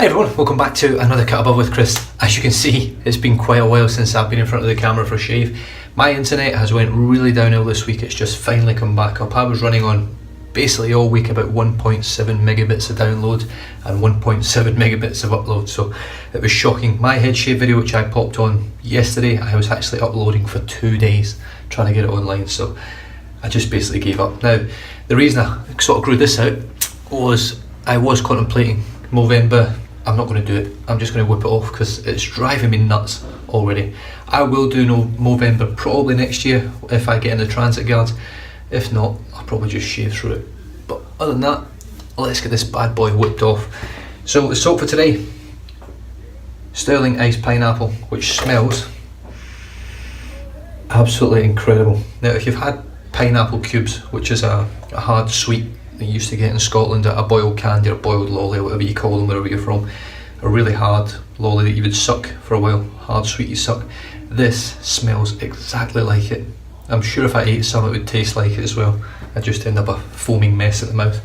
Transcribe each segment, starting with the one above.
Hi everyone, welcome back to another Cut Above with Chris. As you can see, it's been quite a while since I've been in front of the camera for a shave. My internet has went really downhill this week. It's just finally come back up. I was running on basically all week about 1.7 megabits of download and 1.7 megabits of upload, so it was shocking. My head shave video, which I popped on yesterday, I was actually uploading for 2 days trying to get it online, so I just basically gave up. Now, the reason I sort of grew this out was I was contemplating Movember. I'm not going to do it. I'm just going to whip it off because it's driving me nuts already. I will do no Movember probably next year if I get in the transit guards. If not, I'll probably just shave through it. But other than that, let's get this bad boy whipped off. So the soap for today, Stirling iced pineapple, which smells absolutely incredible. Now, if you've had pineapple cubes, which is a hard sweet that you used to get in Scotland, a boiled candy or boiled lolly or whatever you call them wherever you're from, a really hard lolly that you would suck for a while, hard sweet you suck, this smells exactly like it. I'm sure if I ate some it would taste like it as well. I just end up a foaming mess at the mouth.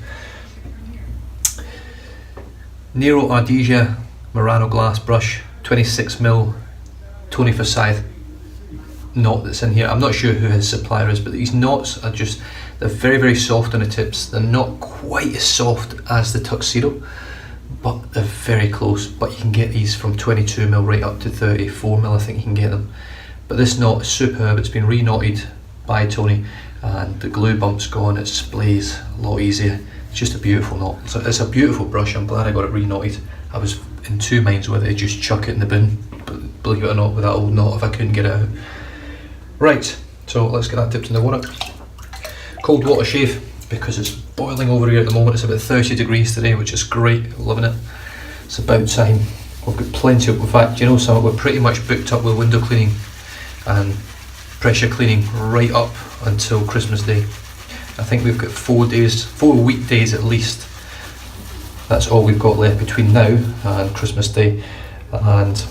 Nero Ardesia Murano glass brush, 26mm Tony Forsyth knot that's in here. I'm not sure who his supplier is, but these knots are just, they're very, very soft on the tips. They're not quite as soft as the Tuxedo, but they're very close. But you can get these from 22mm right up to 34mm, I think you can get them. But this knot is superb. It's been re-knotted by Tony and the glue bump's gone. It displays a lot easier. It's just a beautiful knot. So it's a beautiful brush. I'm glad I got it re-knotted. I was in two minds whether to just chuck it in the bin, but believe it or not, with that old knot if I couldn't get it out. Right, so let's get that dipped in the water. Cold water shave, because it's boiling over here at the moment. It's about 30 degrees today, which is great, loving it. It's about time. We've got plenty of, in fact, you know something, we're pretty much booked up with window cleaning and pressure cleaning right up until Christmas Day. I think we've got 4 weekdays at least. That's all we've got left between now and Christmas Day. And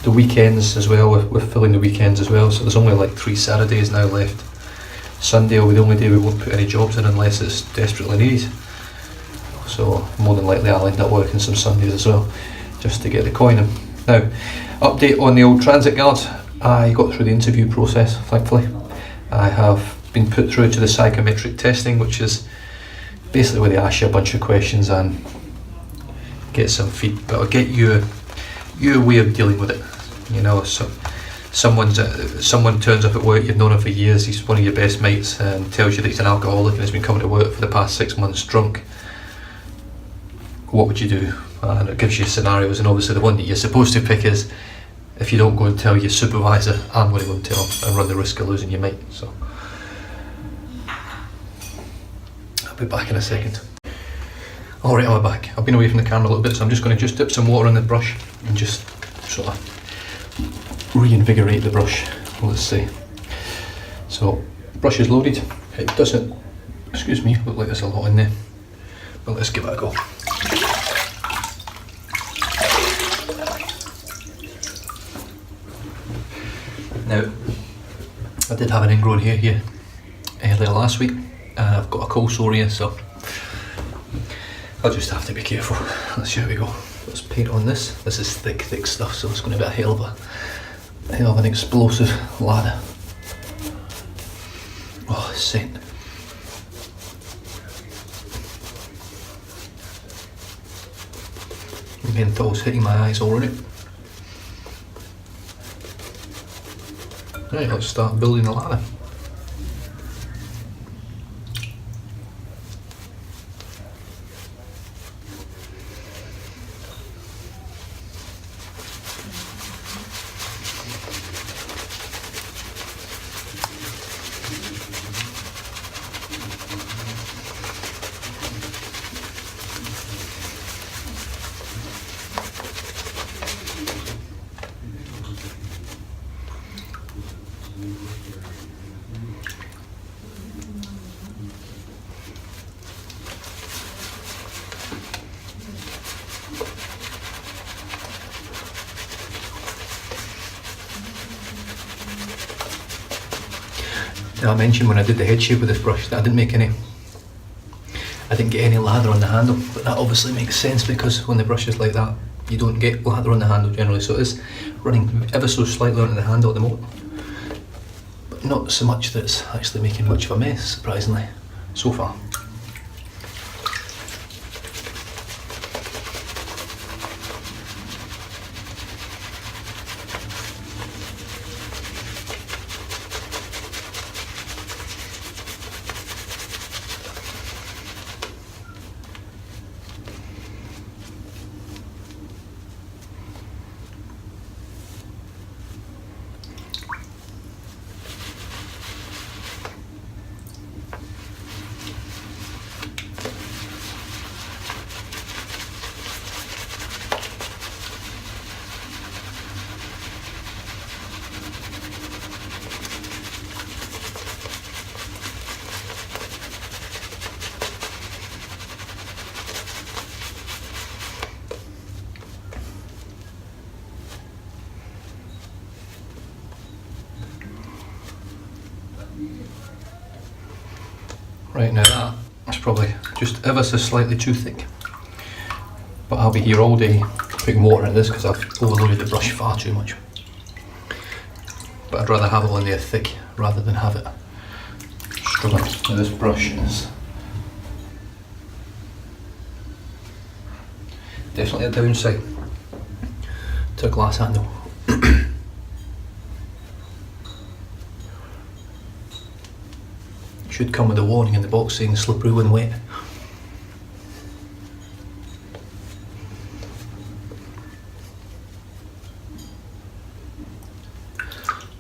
the weekends as well, we're filling the weekends as well, so there's only like 3 Saturdays now left. Sunday will be the only day we won't put any jobs in unless it's desperately needed. So more than likely I'll end up working some Sundays as well, just to get the coin in. Now, update on the old transit guard. I got through the interview process, thankfully. I have been put through to the psychometric testing, which is basically where they ask you a bunch of questions and get some feedback, or get your way of dealing with it. You know, so someone turns up at work, you've known him for years, he's one of your best mates, and tells you that he's an alcoholic and has been coming to work for the past 6 months drunk. What would you do? And it gives you scenarios, and obviously the one that you're supposed to pick is, if you don't go and tell your supervisor, I'm going to go and tell him and run the risk of losing your mate. So I'll be back in a second. Alright, I'm back. I've been away from the camera a little bit, so I'm just going to dip some water in the brush and just sort of reinvigorate the brush. Let's see. So, brush is loaded. It doesn't, excuse me, look like there's a lot in there, but let's give it a go. Now, I did have an ingrown hair here earlier last week, and I've got a cold sore here, so I'll just have to be careful. Let's see how we go. Let's paint on this. This is thick stuff, so it's going to be a hell of an explosive lather. Oh, scent. Menthol's hitting my eyes already. Right, let's start building the lather. Now, I mentioned when I did the head shape with this brush that I didn't make any I didn't get any lather on the handle, but that obviously makes sense because when the brush is like that, you don't get lather on the handle generally, so it is running ever so slightly onto the handle at the moment. But not so much that it's actually making much of a mess, surprisingly, so far. Right, now that's probably just ever so slightly too thick, but I'll be here all day putting water in this because I've overloaded the brush far too much. But I'd rather have it on there thick rather than have it struggling. Now this brush is definitely a downside to a glass handle. Should come with a warning in the box saying slippery when wet.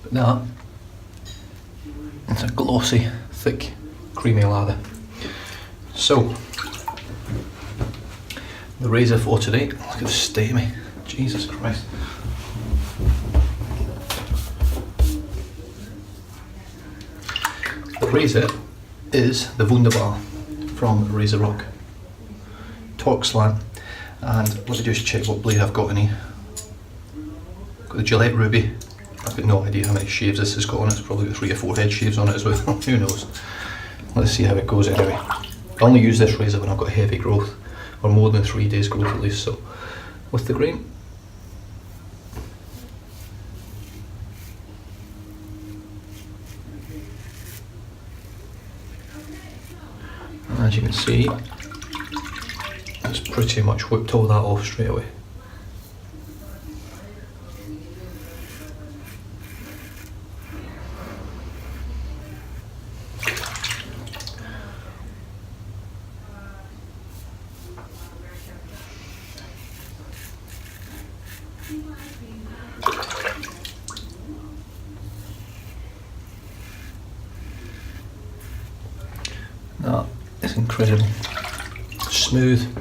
But that, it's a glossy, thick, creamy lather. So, the razor for today, look at the state of me, Jesus Christ. The razor is the Wunderbar from Razor Rock. Torque slant, and let me just check what blade I've got in here. Got the Gillette Ruby. I've got no idea how many shaves this has got on it. It's probably got 3 or 4 head shaves on it as well. Who knows? Let's see how it goes anyway. I only use this razor when I've got heavy growth, or more than 3 days growth at least. So with the grain, as you can see, it's pretty much whipped all that off straight away. That is incredible. Smooth.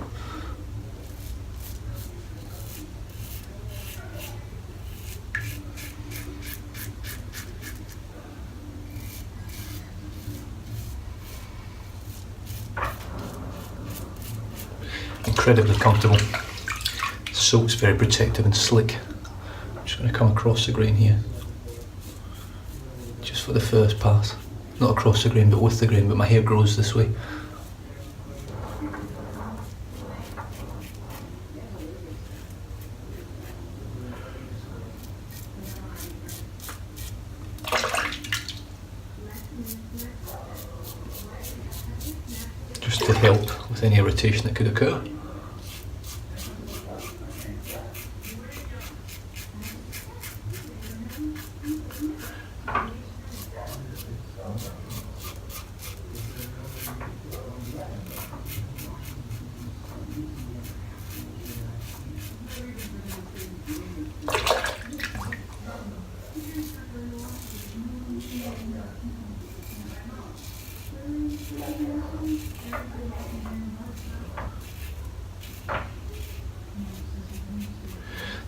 Incredibly comfortable. The soap's very protective and slick. I'm just going to come across the grain here. Just for the first pass. Not across the grain but with the grain, but my hair grows this way. Just to help with any irritation that could occur.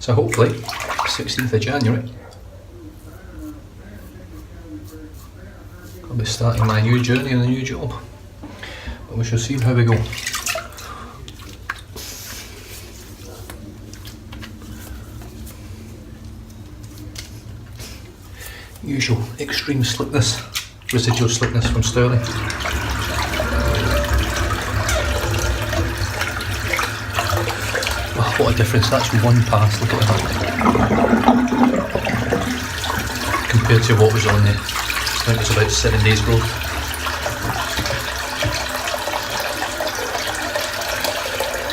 So hopefully, 16th of January, I'll be starting my new journey on the new job. But we shall see how we go. Usual extreme slickness, residual slickness from Stirling. What a difference, that's one pass, look at that. Compared to what was on there. I think it was about 7 days growth.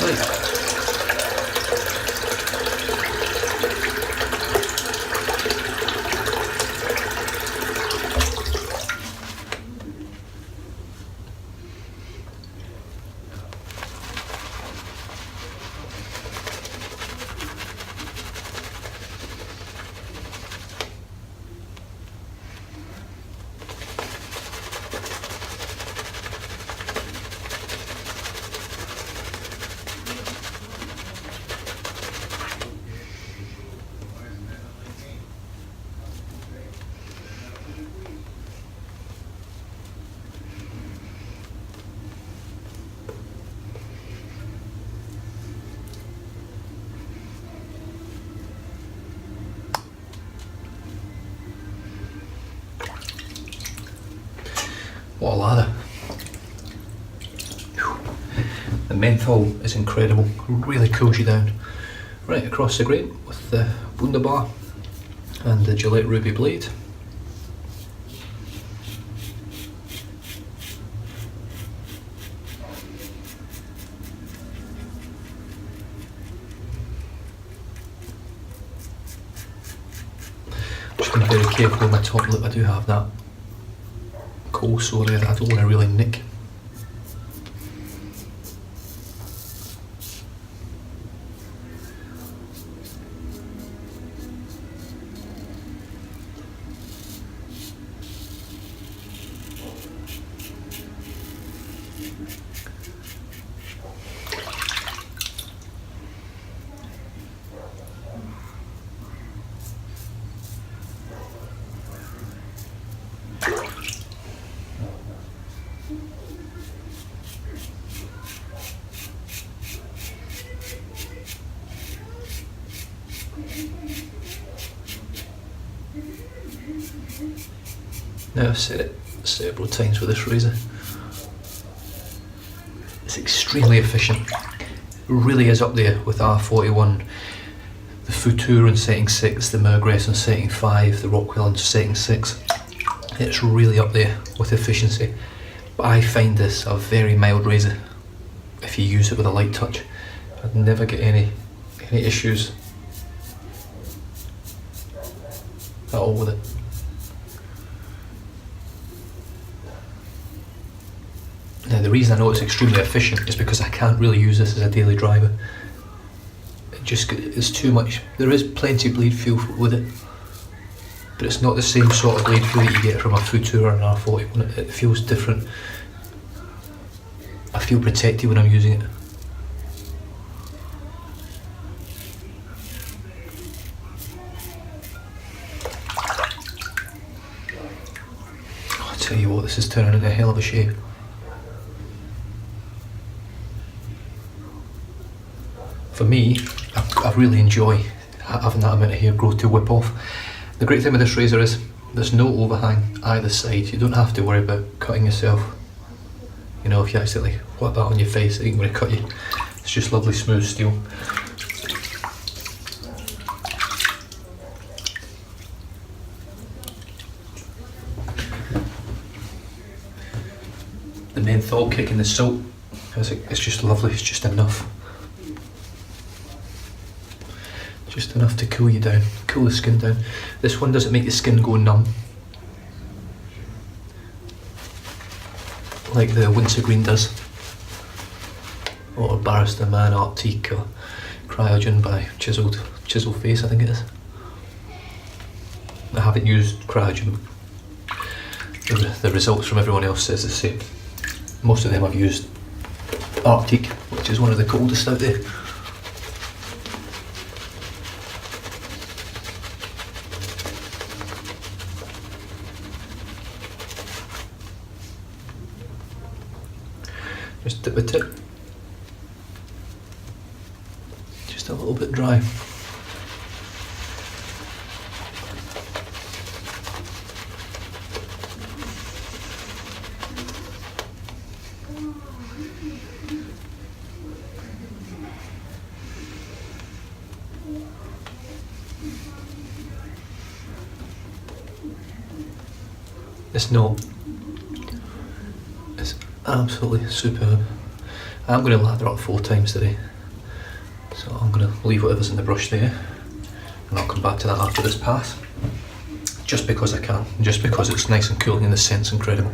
Right. What a lather. The menthol is incredible, really cools you down. Right across the grain with the Wunderbar and the Gillette Ruby blade. Just going to be very careful with my top lip, I do have that coal sore there that I don't want to really nick. Now I've said it several times with this razor, it's extremely efficient. It really is up there with R41, the Futur on setting 6, the Mergress on setting 5, the Rockwell on setting 6. It's really up there with efficiency. But I find this a very mild razor if you use it with a light touch. I'd never get any issues at all with it. Now the reason I know it's extremely efficient is because I can't really use this as a daily driver. It's too much. There is plenty of blade feel with it, but it's not the same sort of blade feel that you get from a Futur or an R41. It feels different. I feel protected when I'm using it. Oh, I tell you what, this is turning into a hell of a shape. For me, I really enjoy having that amount of hair growth to whip off. The great thing with this razor is there's no overhang either side. You don't have to worry about cutting yourself. You know, if you accidentally whack that on your face, it ain't going to cut you. It's just lovely smooth steel. The menthol kick in the soap, it's just lovely, it's just enough. Just enough to cool you down, cool the skin down. This one doesn't make the skin go numb, like the wintergreen does, or Barrister Man Arctique or Cryogen by Chisel Face, I think it is. I haven't used Cryogen. The results from everyone else says the same. Most of them I've used Arctique, which is one of the coldest out there. Just dip the tip, just a little bit dry. It's not. It's absolutely superb. I'm going to lather up 4 times today. So I'm going to leave whatever's in the brush there, and I'll come back to that after this pass. Just because I can, just because it's nice and cooling and the scent's incredible.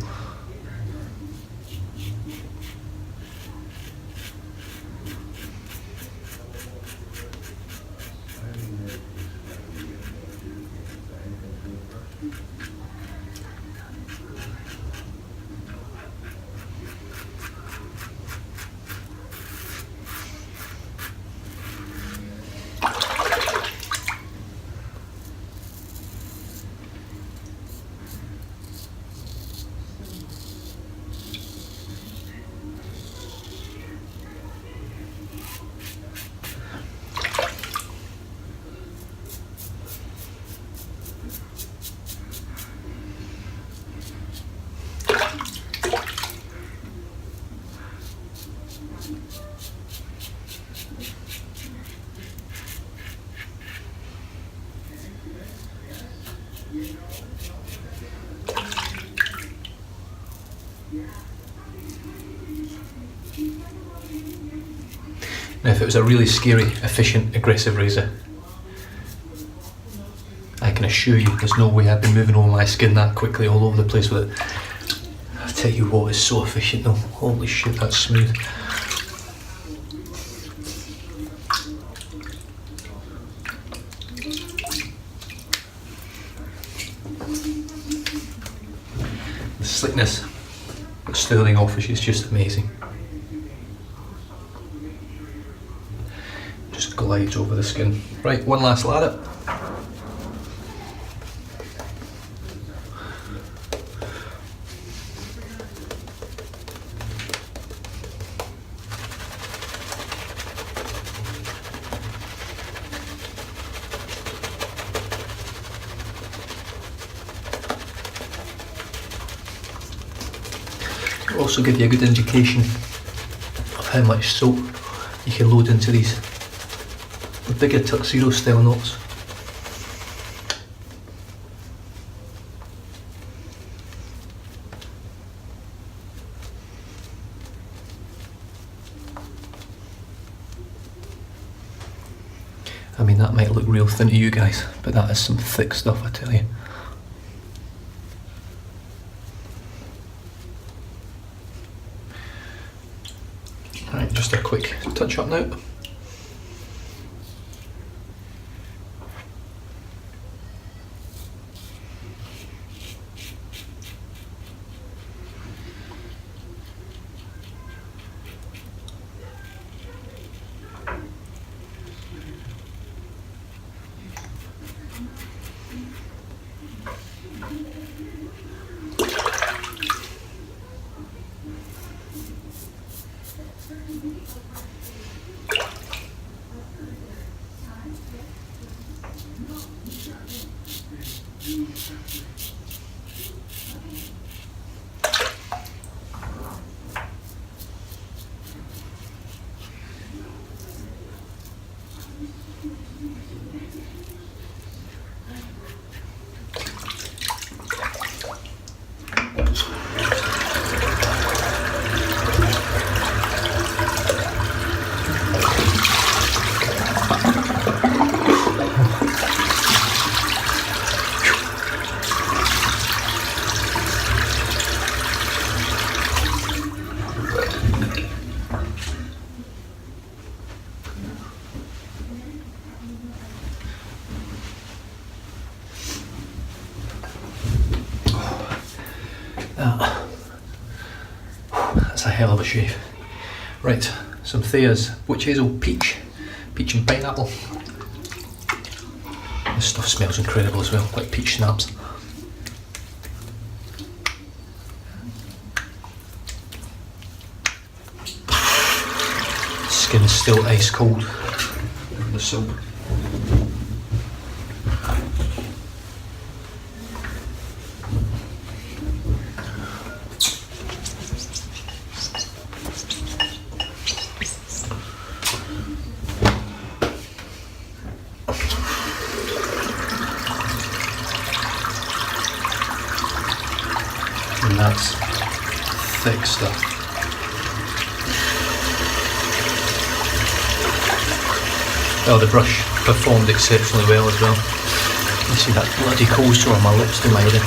Now if it was a really scary, efficient, aggressive razor, I can assure you there's no way I'd be moving over my skin that quickly all over the place with it. I tell you what, it's so efficient though. Holy shit, that's smooth. The slickness that Stirling offers you is just amazing. Just glides over the skin. Right, one last lather. It'll also give you a good indication of how much soap you can load into these bigger tuxedo style knots. I mean, that might look real thin to you guys, but that is some thick stuff, I tell you. Alright, just a quick touch up now. That's a hell of a shave. Right, some Thea's witch hazel, peach and pineapple. This stuff smells incredible as well, like peach schnapps. Skin's still ice cold. The soap. that's thick stuff. Well, the brush performed exceptionally well as well. You see that bloody cold sore on my lips to my head.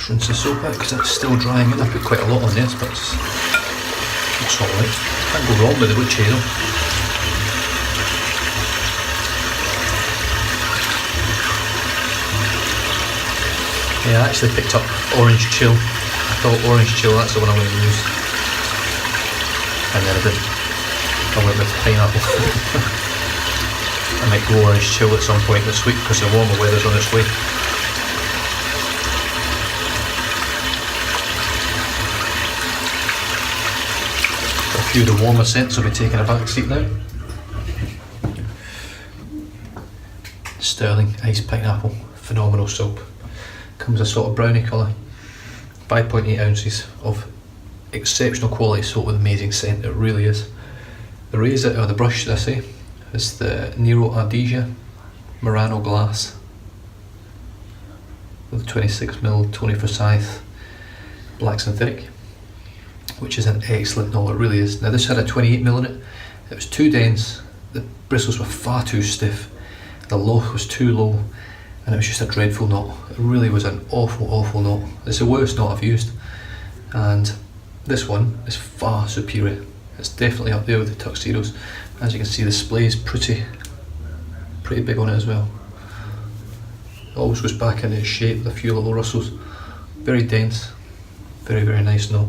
Rinse the soap out because it's still drying in. I put quite a lot on this, but it's alright. Can't go wrong with the wood chisel. Yeah, I actually picked up orange chill. I thought orange chill, that's the one I'm going to use. And then I didn't. I went with pineapple. I might go orange chill at some point this week because the warmer weather's on its way. A few of the warmer scents will be taking a back seat now. Stirling iced pineapple, phenomenal soap. Comes a sort of brownie colour. 5.8 ounces of exceptional quality soap with amazing scent, it really is. The razor, or the brush should I say, is the Nero Ardesia Murano glass with 26mm 20 Forsyth black synthetic, which is an excellent knot, it really is. Now this had a 28mm in it. It was too dense, the bristles were far too stiff, the lock was too low, and it was just a dreadful knot. It really was an awful knot. It's the worst knot I've used, and this one is far superior. It's definitely up there with the tuxedos. As you can see, the splay is pretty big on it as well. It always goes back into its shape with a few little rustles. Very dense, very nice knot.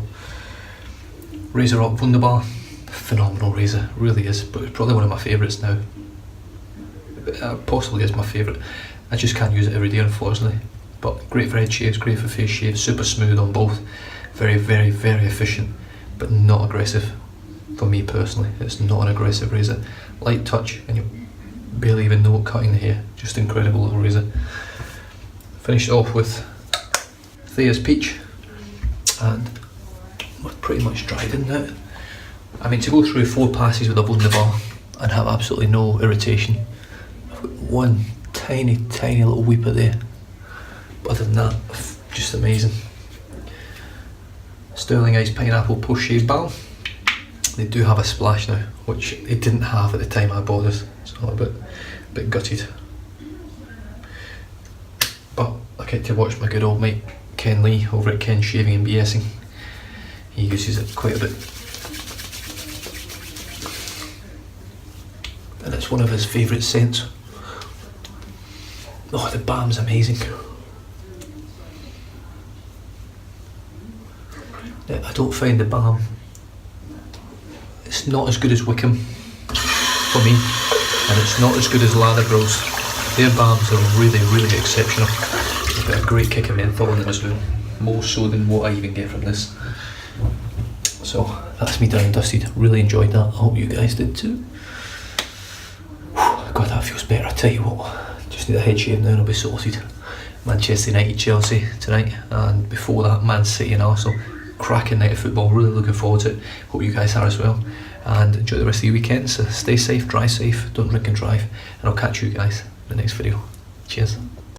Razor up Wunderbar, phenomenal razor, really is, but it's probably one of my favourites now. Possibly is my favourite. I just can't use it every day, unfortunately. But great for head shaves, great for face shaves, super smooth on both. Very efficient, but not aggressive. For me personally, it's not an aggressive razor. Light touch, and you barely even know it cutting the hair. Just incredible little razor. Finished off with Thea's Peach, and we're pretty much dried in now. I mean, to go through 4 passes with a Wunderbar and have absolutely no irritation. I've got one tiny little weeper there, but other than that, just amazing. Stirling iced pineapple post shave balm. They do have a splash now, which it didn't have at the time I bought this, so I'm a bit gutted. But I get to watch my good old mate Ken Lee over at Ken Shaving and BSing. He uses it quite a bit, and it's one of his favourite scents. Oh, the balm's amazing. I don't find the balm, it's not as good as Wickham for me, and it's not as good as Lather Bros. Their balms are really exceptional. They've got a great kick of menthol in them as well, more so than what I even get from this. So that's me done and dusted. Really enjoyed that. I hope you guys did too. God, that feels better. I tell you what, just need a head shave now and I'll be sorted. Manchester United, Chelsea tonight, and before that, Man City and Arsenal. Cracking night of football. Really looking forward to it. Hope you guys are as well. And enjoy the rest of your weekend. So stay safe, drive safe, don't drink and drive. And I'll catch you guys in the next video. Cheers.